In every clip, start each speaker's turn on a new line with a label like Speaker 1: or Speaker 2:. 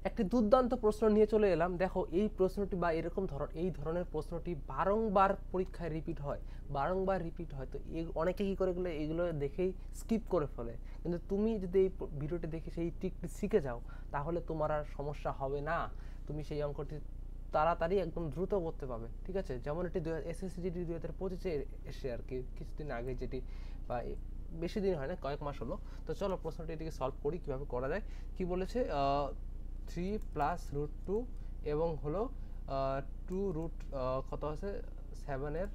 Speaker 1: একটি দুর্দান্ত প্রশ্ন নিয়ে চলে এলাম। দেখো এই প্রশ্নটি বা এরকম এই ধরনের প্রশ্নটি বারংবার পরীক্ষায় রিপিট হয়, বারংবার রিপিট হয়। তো অনেকে কি করে গেলে এগুলো দেখেই স্কিপ করে ফেলে, কিন্তু তুমি যদি এই ভিডিওটি দেখে সেই ট্রিকটি শিখে যাও তাহলে তোমার আর সমস্যা হবে না, তুমি সেই অঙ্কটি তাড়াতাড়ি একদম দ্রুত করতে পারবে। ঠিক আছে, যেমন এটি এসএসসি জিডি 2025-এ এসে আর কি, কিছুদিন আগে, যেটি বা বেশি দিন হয় না, কয়েক মাস হলো। তো চলো প্রশ্নটি এটিকে সলভ করি, কীভাবে করা যায়। কি বলেছে, 3 + √2 এবং হলো 2 √ কত আছে 7-এর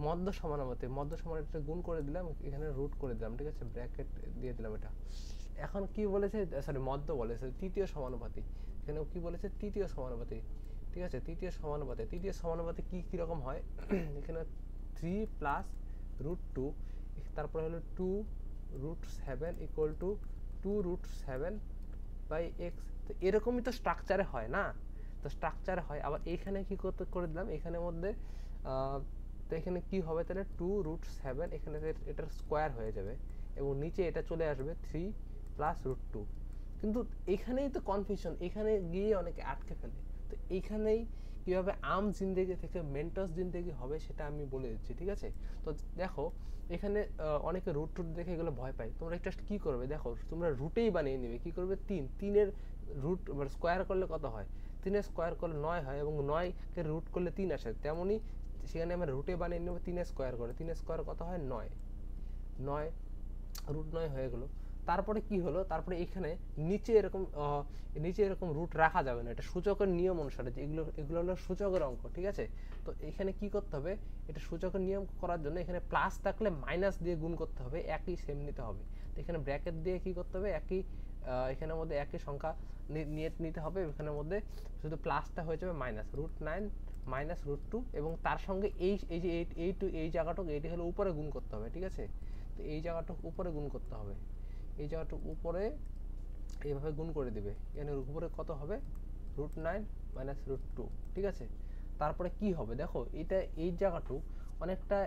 Speaker 1: মধ্য সমানুপাতি, মধ্য সমানুপাতি গুণ করে দিলাম, এখানে রুট করে দিলাম। ঠিক আছে, ব্র্যাকেট দিয়ে দিলাম এটা। এখন কি বলেছে, সরি মধ্য বলেছে, তৃতীয় সমানুপাতি। এখানে কি বলেছে, তৃতীয় সমানুপাতি। ঠিক আছে, তৃতীয় সমানুপাতি, তৃতীয় সমানুপাতি কি কীরকম হয় এখানে 3 + √2, তারপরে হলো 2√7 = 2√7/x। তো এরকমই তো স্ট্রাকচারে হয় না, তো স্ট্রাকচারে হয়। আবার এইখানে কি করতে করে দিলাম, এখানের মধ্যে তো এখানে কি হবে তাহলে 2√7, এখানে এটার স্কোয়ার হয়ে যাবে এবং নিচে এটা চলে আসবে 3 + √2। কিন্তু এখানেই তো কনফিউশন, এখানে গিয়ে অনেকে আটকে ফেলে। তো এইখানেই কীভাবে আম জিন্দেগি থেকে মেন্টস জিন্দেগি হবে সেটা আমি বলে দিচ্ছি। ঠিক আছে, তো দেখো এখানে অনেকে রুট দেখে এগুলো ভয় পায়। তোমরা একটা কি করবে, দেখো তোমরা রুটেই বানিয়ে নিবে। কি করবে, 3-এর রুট স্কোয়ার করলে কত হয়, 3-এর স্কোয়ার করলে 9 হয় এবং 9-কে রুট করলে 3 আসে। তেমনই সেখানে আমরা রুটে বানিয়ে নেবো 3-এর স্কোয়ার করে। 3-এর স্কোয়ার কত হয়, 9, 9 √9 হয়ে গেল। তারপরে কি হলো, তারপরে এখানে নিচে এরকম রুট রাখা যাবে না, এটা সূচকের নিয়ম অনুসারে। এগুলো হলো সূচকের অঙ্ক। ঠিক আছে, তো এখানে কি করতে হবে, এটা সূচকের নিয়ম করার জন্য এখানে প্লাস থাকলে মাইনাস দিয়ে গুণ করতে হবে, একই সেম নিতে হবে। তো এখানে ব্র্যাকেট দিয়ে কি করতে হবে, এখানের মধ্যে একই সংখ্যা নিতে হবে। এখানের মধ্যে শুধু প্লাসটা হয়ে যাবে -√9 -√2 এবং তার সঙ্গে এই জায়গাটুকু, এইটি হলো উপরে গুণ করতে হবে। ঠিক আছে, তো এই জায়গাটুকু উপরে গুণ করতে হবে, এই জায়গাটুকু উপরে এইভাবে গুণ করে দিবে। এখানে উপরে কত হবে, √9 -√2। ঠিক আছে, তারপরে কি হবে দেখো, এই জায়গাটুকু অনেকটা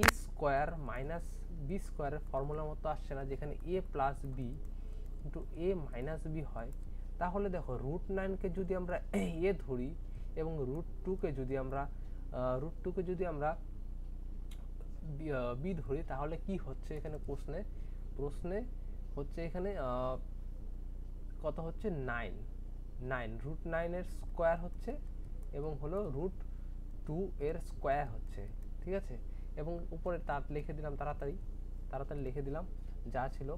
Speaker 1: a স্কোয়ার মাইনাস বি স্কোয়ারের ফর্মুলার মতো আসছে না, যেখানে a + b * a - b হয়। তাহলে দেখো √9-কে যদি আমরা a ধরি এবং √2-কে যদি আমরা বি ধরি, তাহলে কি হচ্ছে এখানে প্রশ্নে হচ্ছে এখানে কত হচ্ছে, 9, √9-এর স্কোয়ার হচ্ছে এবং হলো √2-এর স্কোয়ার হচ্ছে। ঠিক আছে, এবং উপরে তার লিখে দিলাম, তাড়াতাড়ি লিখে দিলাম যা ছিল।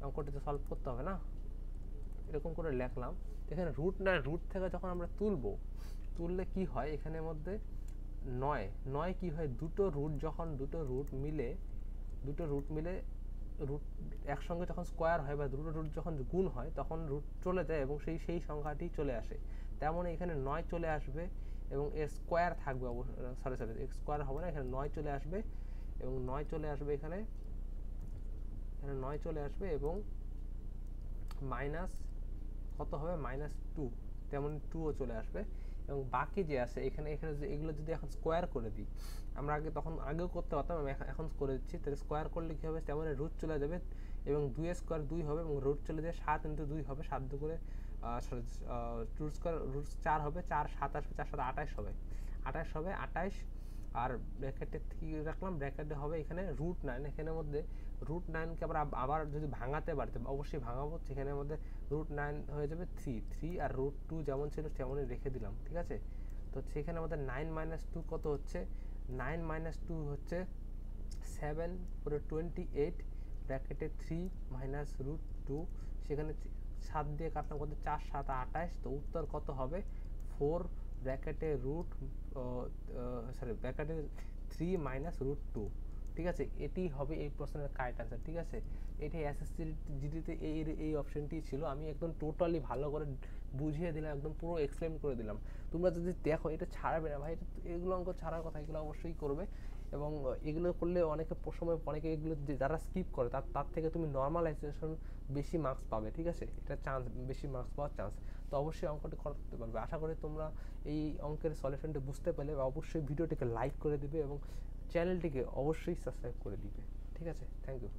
Speaker 1: অঙ্কটি তো সলভ করতে হবে না, এরকম করে লিখলাম। এখানে রুট থেকে যখন আমরা তুললে কি হয়, এখানের মধ্যে 9 কি হয়, দুটো রুট মিলে রুট একসঙ্গে যখন স্কোয়ার হয় বা দুটো রুট যখন গুণ হয় তখন রুট চলে যায় এবং সেই সংখ্যাটি চলে আসে। তেমন এখানে 9 চলে আসবে এবং এর স্কোয়ার থাকবে, সরি স্কোয়ার হবে না, এখানে 9 চলে আসবে এবং 9 চলে আসবে এখানে 9 চলে আসবে এবং মাইনাস কত হবে, -2, তেমন 2ও চলে আসবে। এবং বাকি যে আছে এখানে এগুলো যদি এখন স্কোয়ার করে দিই, আমরা আগেও করতে পারতাম, আমি এখন করে দিচ্ছি। তাহলে স্কোয়ার করলে কি হবে, তেমন রুট চলে যাবে এবং 2 স্কোয়ার 2 হবে এবং রুট চলে যায় 7 × 2 হবে, 7 2 করে রুট 4 হবে, 4 7 আসবে, 4 7 28 হবে, 28 আর ব্র্যাকেটে কি রাখলাম, ব্র্যাকেটে হবে এখানে √9। এখানের মধ্যে √9-কে আবার যদি ভাঙাতে পারতে অবশ্যই ভাঙাবো, সেখানের মধ্যে √9 হয়ে যাবে 3 আর √2 যেমন ছিল তেমনই রেখে দিলাম। ঠিক আছে, তো সেখানে আমাদের 9 - 2 কত হচ্ছে, 9 - 2 হচ্ছে 7 পুরো 28, ব্র্যাকেটে 3 -√2, সেখানে 7 দিয়ে কাটলাম, কত 4 7 28। তো উত্তর কত হবে, 4 ব্র্যাকেটে ব্র্যাকেটে 3 -√2। ঠিক আছে, এটি হবে এই প্রশ্নের কারেক্ট আনসার। ঠিক আছে, এটি এসএসসি জিডিতে এই অপশনটি ছিল। আমি একদম টোটালি ভালো করে বুঝিয়ে দিলাম, একদম পুরো এক্সপ্লেন করে দিলাম। তোমরা যদি দেখো এটা ছাড়বে না ভাই, এগুলো অঙ্ক ছাড়ার কথা, এগুলো অবশ্যই করবে। এবং এগুলো করলে অনেকে এগুলো যারা স্কিপ করে তার থেকে তুমি নর্মালাইজেশন বেশি মার্কস পাবে। ঠিক আছে, এটা চান্স, বেশি মার্কস পাওয়ার চান্স। তো অবশ্যই অঙ্কটি করতে পারবে। আশা করি তোমরা এই অঙ্কের সলিউশনটি বুঝতে পারলে, বা অবশ্যই ভিডিওটিকে লাইক করে দিবে এবং চ্যানেলটিকে অবশ্যই সাবস্ক্রাইব করে দিবে। ঠিক আছে, থ্যাংক ইউ।